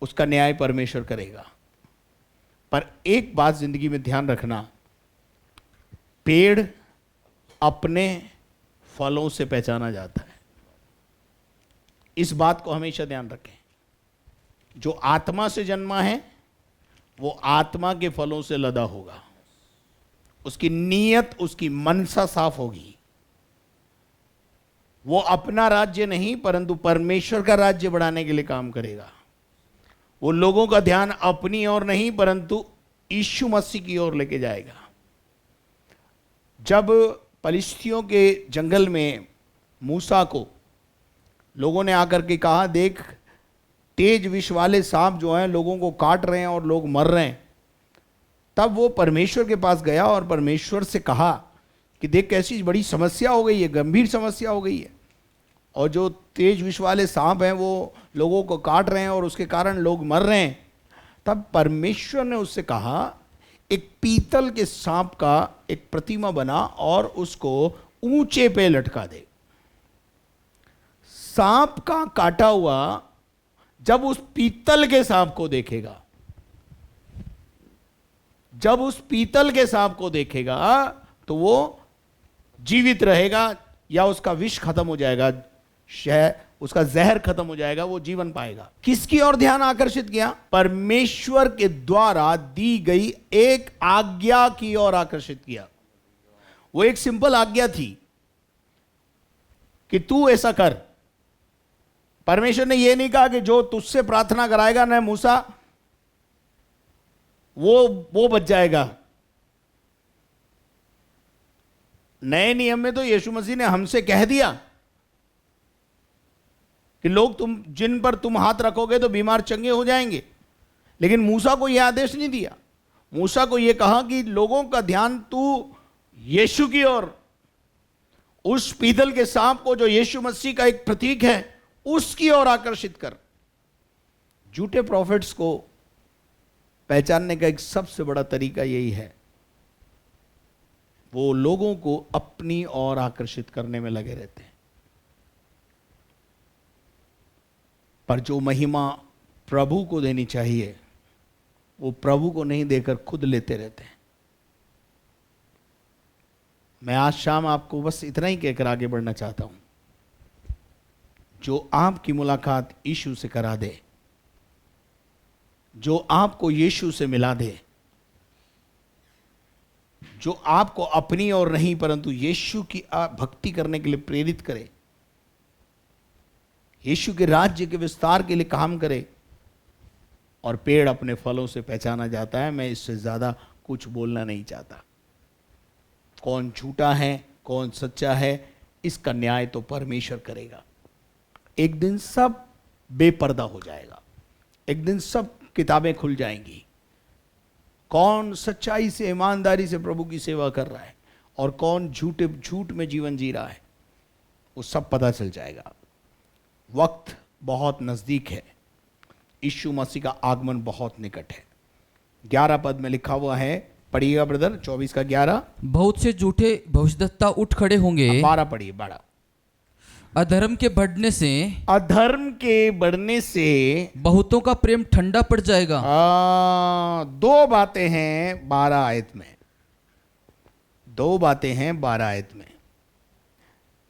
उसका न्याय परमेश्वर करेगा। पर एक बात ज़िंदगी में ध्यान रखना, पेड़ अपने फलों से पहचाना जाता है। इस बात को हमेशा ध्यान रखें। जो आत्मा से जन्मा है वो आत्मा के फलों से लदा होगा, उसकी नीयत, उसकी मनसा साफ होगी। वो अपना राज्य नहीं परंतु परमेश्वर का राज्य बढ़ाने के लिए काम करेगा। वो लोगों का ध्यान अपनी ओर नहीं परंतु यीशु मसीह की ओर लेके जाएगा। जब पलिश्तियों के जंगल में मूसा को लोगों ने आकर के कहा, देख तेज विष वाले सांप जो हैं लोगों को काट रहे हैं और लोग मर रहे हैं, तब वो परमेश्वर के पास गया और परमेश्वर से कहा कि देख कैसी बड़ी समस्या हो गई है, गंभीर समस्या हो गई है, और जो तेज विष वाले सांप हैं वो लोगों को काट रहे हैं और उसके कारण लोग मर रहे हैं। तब परमेश्वर ने उससे कहा, एक पीतल के सांप का एक प्रतिमा बना और उसको ऊंचे पे लटका दे। सांप का काटा हुआ जब उस पीतल के सांप को देखेगा, जब उस पीतल के सांप को देखेगा तो वो जीवित रहेगा या उसका विष खत्म हो जाएगा, उसका जहर खत्म हो जाएगा, वो जीवन पाएगा। किसकी ओर ध्यान आकर्षित किया? परमेश्वर के द्वारा दी गई एक आज्ञा की ओर आकर्षित किया। वो एक सिंपल आज्ञा थी कि तू ऐसा कर। परमेश्वर ने यह नहीं कहा कि जो तुझसे प्रार्थना कराएगा ना मूसा वो बच जाएगा। नए नियम में तो यीशु मसीह ने हमसे कह दिया कि लोग जिन पर तुम हाथ रखोगे तो बीमार चंगे हो जाएंगे, लेकिन मूसा को यह आदेश नहीं दिया। मूसा को यह कहा कि लोगों का ध्यान तू यीशु की ओर, उस पीतल के सांप को जो यीशु मसीह का एक प्रतीक है उसकी ओर आकर्षित कर। झूठे प्रॉफिट्स को पहचानने का एक सबसे बड़ा तरीका यही है, वो लोगों को अपनी ओर आकर्षित करने में लगे रहते हैं, पर जो महिमा प्रभु को देनी चाहिए वो प्रभु को नहीं देकर खुद लेते रहते हैं। मैं आज शाम आपको बस इतना ही कहकर आगे बढ़ना चाहता हूं, जो आपकी मुलाकात यीशु से करा दे, जो आपको यीशु से मिला दे, जो आपको अपनी ओर नहीं परंतु यीशु की भक्ति करने के लिए प्रेरित करे, यीशु के राज्य के विस्तार के लिए काम करे। और पेड़ अपने फलों से पहचाना जाता है। मैं इससे ज़्यादा कुछ बोलना नहीं चाहता। कौन झूठा है कौन सच्चा है, इसका न्याय तो परमेश्वर करेगा। एक दिन सब बेपर्दा हो जाएगा। एक दिन सब किताबें खुल जाएंगी। कौन सच्चाई से ईमानदारी से प्रभु की सेवा कर रहा है और कौन झूठ में जीवन जी रहा है, वो सब पता चल जाएगा। वक्त बहुत नज़दीक है। यीशु मसीह का आगमन बहुत निकट है। 11 पद में लिखा हुआ है, पढ़िएगा ब्रदर, 24 का 11। बहुत से झूठे भविष्यद्वक्ता उठ खड़े होंगे। 12 पढ़िए, 12। अधर्म के बढ़ने से अधर्म के बढ़ने से बहुतों का प्रेम ठंडा पड़ जाएगा। 2 बातें हैं 12 आयत में। 2 बातें हैं 12 आयत में।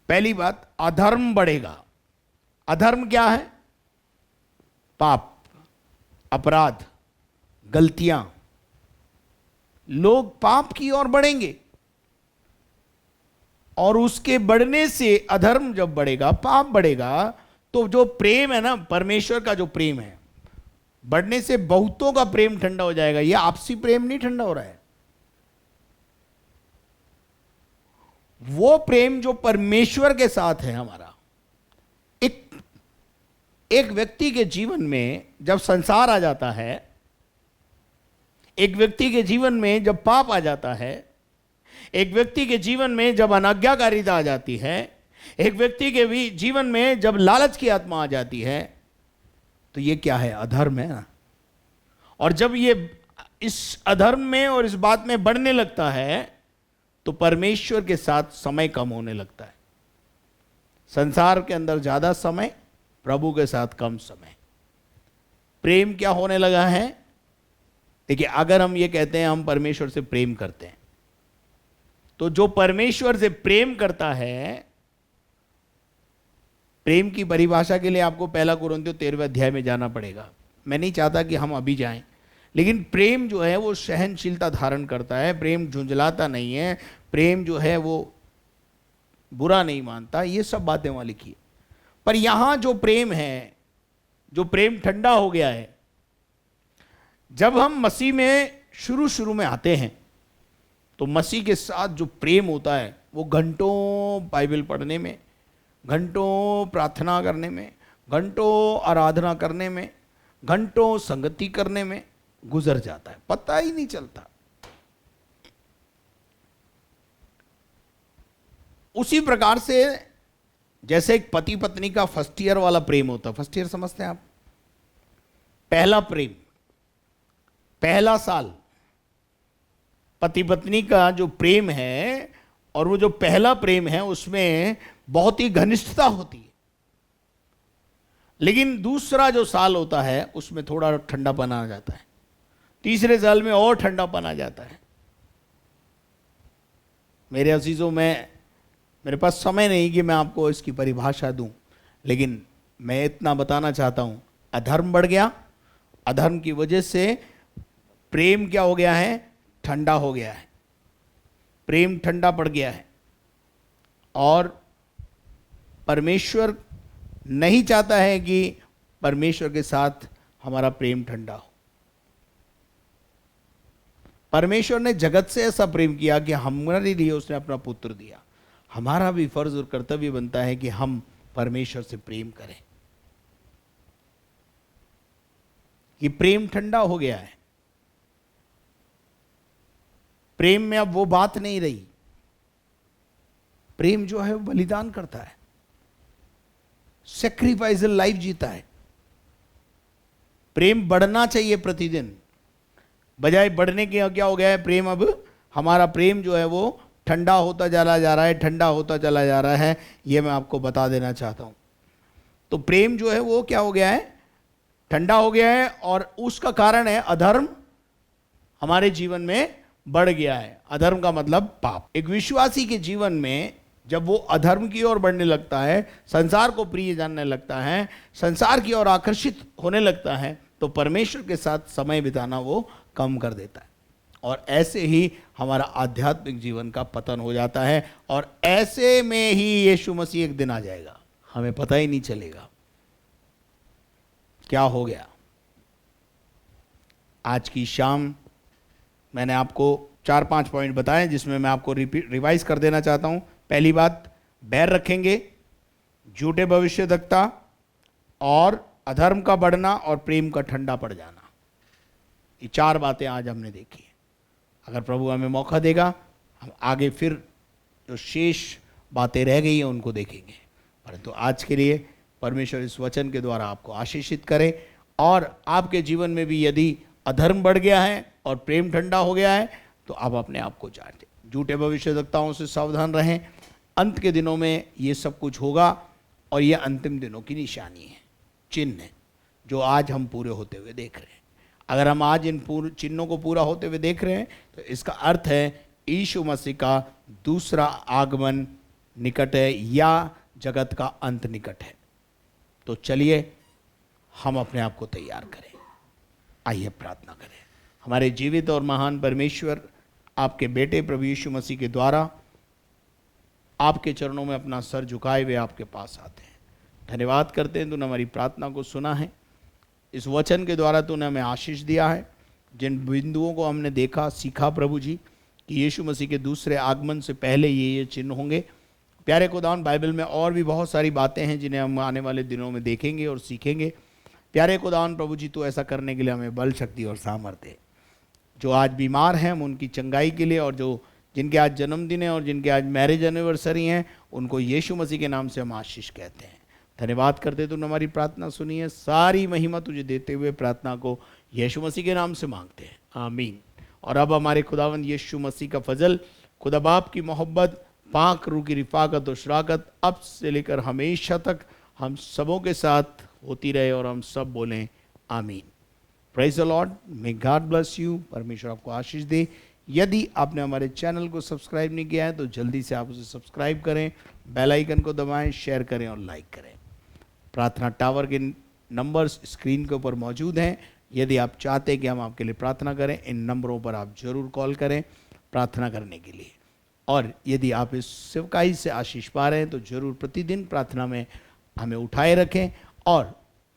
पहली बात, अधर्म बढ़ेगा। अधर्म क्या है? पाप, अपराध, गलतियां। लोग पाप की ओर बढ़ेंगे और उसके बढ़ने से अधर्म जब बढ़ेगा, पाप बढ़ेगा, तो जो प्रेम है ना, परमेश्वर का जो प्रेम है, बढ़ने से बहुतों का प्रेम ठंडा हो जाएगा। यह आपसी प्रेम नहीं ठंडा हो रहा है। वो प्रेम जो परमेश्वर के साथ है हमारा। एक व्यक्ति के जीवन में जब संसार आ जाता है, एक व्यक्ति के जीवन में जब पाप आ जाता है, एक व्यक्ति के जीवन में जब अनाज्ञाकारिता आ जाती है, एक व्यक्ति के भी जीवन में जब लालच की आत्मा आ जाती है, तो ये क्या है? अधर्म है ना। और जब ये इस अधर्म में और इस बात में बढ़ने लगता है, तो परमेश्वर के साथ समय कम होने लगता है। संसार के अंदर ज्यादा समय, प्रभु के साथ कम समय। प्रेम क्या होने लगा है? देखिए, अगर हम ये कहते हैं हम परमेश्वर से प्रेम करते हैं, तो जो परमेश्वर से प्रेम करता है, प्रेम की परिभाषा के लिए आपको 1 कुरिन्थियों 13वें अध्याय में जाना पड़ेगा। मैं नहीं चाहता कि हम अभी जाएं, लेकिन प्रेम जो है वो सहनशीलता धारण करता है। प्रेम झुंझलाता नहीं है। प्रेम जो है वो बुरा नहीं मानता। ये सब बातें वहां लिखी है। पर यहां जो प्रेम है, जो प्रेम ठंडा हो गया है, जब हम मसीह में शुरू में आते हैं, तो मसीह के साथ जो प्रेम होता है वो घंटों बाइबल पढ़ने में, घंटों प्रार्थना करने में, घंटों आराधना करने में, घंटों संगति करने में गुजर जाता है, पता ही नहीं चलता। उसी प्रकार से जैसे एक पति पत्नी का फर्स्ट ईयर वाला प्रेम होता है। फर्स्ट ईयर समझते हैं आप? पहला प्रेम, पहला साल, पति पत्नी का जो प्रेम है, और वो जो पहला प्रेम है उसमें बहुत ही घनिष्ठता होती है। लेकिन दूसरा जो साल होता है उसमें थोड़ा ठंडापन आ जाता है। तीसरे साल में और ठंडापन आ जाता है। मेरे अजीजों, मेरे पास समय नहीं कि मैं आपको इसकी परिभाषा दूं, लेकिन मैं इतना बताना चाहता हूं, अधर्म बढ़ गया। अधर्म की वजह से प्रेम क्या हो गया है? ठंडा हो गया है। प्रेम ठंडा पड़ गया है। और परमेश्वर नहीं चाहता है कि परमेश्वर के साथ हमारा प्रेम ठंडा हो। परमेश्वर ने जगत से ऐसा प्रेम किया कि हमारे लिए उसने अपना पुत्र दिया। हमारा भी फर्ज और कर्तव्य बनता है कि हम परमेश्वर से प्रेम करें। कि प्रेम ठंडा हो गया है। प्रेम में अब वो बात नहीं रही। प्रेम जो है वो बलिदान करता है, सैक्रिफाइसल लाइफ जीता है। प्रेम बढ़ना चाहिए प्रतिदिन, बजाय बढ़ने के क्या हो गया है? प्रेम अब हमारा प्रेम जो है वो ठंडा होता चला जा रहा है, ठंडा होता चला जा रहा है। ये मैं आपको बता देना चाहता हूं। तो प्रेम जो है वो क्या हो गया है? ठंडा हो गया है। और उसका कारण है अधर्म हमारे जीवन में बढ़ गया है। अधर्म का मतलब पाप। एक विश्वासी के जीवन में जब वो अधर्म की ओर बढ़ने लगता है, संसार को प्रिय जानने लगता है, संसार की ओर आकर्षित होने लगता है, तो परमेश्वर के साथ समय बिताना वो कम कर देता है। और ऐसे ही हमारा आध्यात्मिक जीवन का पतन हो जाता है। और ऐसे में ही यीशु मसीह एक दिन आ जाएगा, हमें पता ही नहीं चलेगा। क्या हो गया? आज की शाम मैंने आपको 4-5 पॉइंट बताए जिसमें मैं आपको रिवाइज कर देना चाहता हूं। पहली बात, बैर रखेंगे, झूठे भविष्यद्वक्ता और अधर्म का बढ़ना और प्रेम का ठंडा पड़ जाना। ये 4 बातें आज हमने देखी। अगर प्रभु हमें मौका देगा हम आगे फिर जो शेष बातें रह गई हैं उनको देखेंगे। परंतु आज के लिए परमेश्वर इस वचन के द्वारा आपको आशीषित करे और आपके जीवन में भी यदि अधर्म बढ़ गया है और प्रेम ठंडा हो गया है तो आप अपने आप को जांच दें। झूठे भविष्यद्वक्ताओं से सावधान रहें। अंत के दिनों में ये सब कुछ होगा और ये अंतिम दिनों की निशानी है, चिन्ह है, जो आज हम पूरे होते हुए देख रहे हैं। अगर हम आज इन चिन्हों को पूरा होते हुए देख रहे हैं तो इसका अर्थ है यीशु मसीह का दूसरा आगमन निकट है या जगत का अंत निकट है। तो चलिए हम अपने आप को तैयार करें। आइए प्रार्थना करें। हमारे जीवित और महान परमेश्वर, आपके बेटे प्रभु यीशु मसीह के द्वारा आपके चरणों में अपना सर झुकाए हुए आपके पास आते हैं। धन्यवाद करते हैं, तूने हमारी प्रार्थना को सुना है। इस वचन के द्वारा तूने हमें आशीष दिया है। जिन बिंदुओं को हमने देखा, सीखा प्रभु जी कि यीशु मसीह के दूसरे आगमन से पहले ये चिन्ह होंगे। प्यारे खुदावन, बाइबल में और भी बहुत सारी बातें हैं जिन्हें हम आने वाले दिनों में देखेंगे और सीखेंगे। प्यारे खुदावन प्रभु जी, तो ऐसा करने के लिए हमें बल, शक्ति और सामर्थ्य दे। जो आज बीमार हैं हम उनकी चंगाई के लिए, और जो जिनके आज जन्मदिन है और जिनके आज मैरिज एनिवर्सरी हैं, उनको यीशु मसीह के नाम से हम आशीष कहते हैं। धन्यवाद करते, तूने हमारी प्रार्थना सुनी है। सारी महिमा तुझे देते हुए प्रार्थना को यीशु मसीह के नाम से मांगते हैं, आमीन। और अब हमारे खुदावंद यीशु मसीह का फजल, खुदा बाप की मोहब्बत, पाक रूह की रिफाकत और शराकत अब से लेकर हमेशा तक हम सबों के साथ होती रहे और हम सब बोलें आमीन। Praise the Lord, may God bless you. परमेश्वर आपको आशीष दे। यदि आपने हमारे चैनल को सब्सक्राइब नहीं किया है तो जल्दी से आप उसे सब्सक्राइब करें, बेल आइकन को दबाएं, शेयर करें और लाइक करें। प्रार्थना टावर के नंबर्स स्क्रीन के ऊपर मौजूद हैं। यदि आप चाहते हैं कि हम आपके लिए प्रार्थना करें, इन नंबरों पर आप जरूर कॉल करें प्रार्थना करने के लिए। और यदि आप इस सेवकाई से आशीष पा रहे हैं तो जरूर प्रतिदिन प्रार्थना में हमें उठाए रखें। और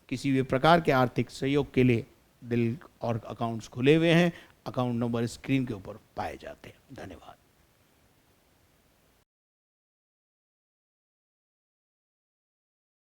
किसी भी प्रकार के आर्थिक सहयोग के लिए दिल और अकाउंट्स खुले हुए हैं। अकाउंट नंबर स्क्रीन के ऊपर पाए जाते हैं। धन्यवाद।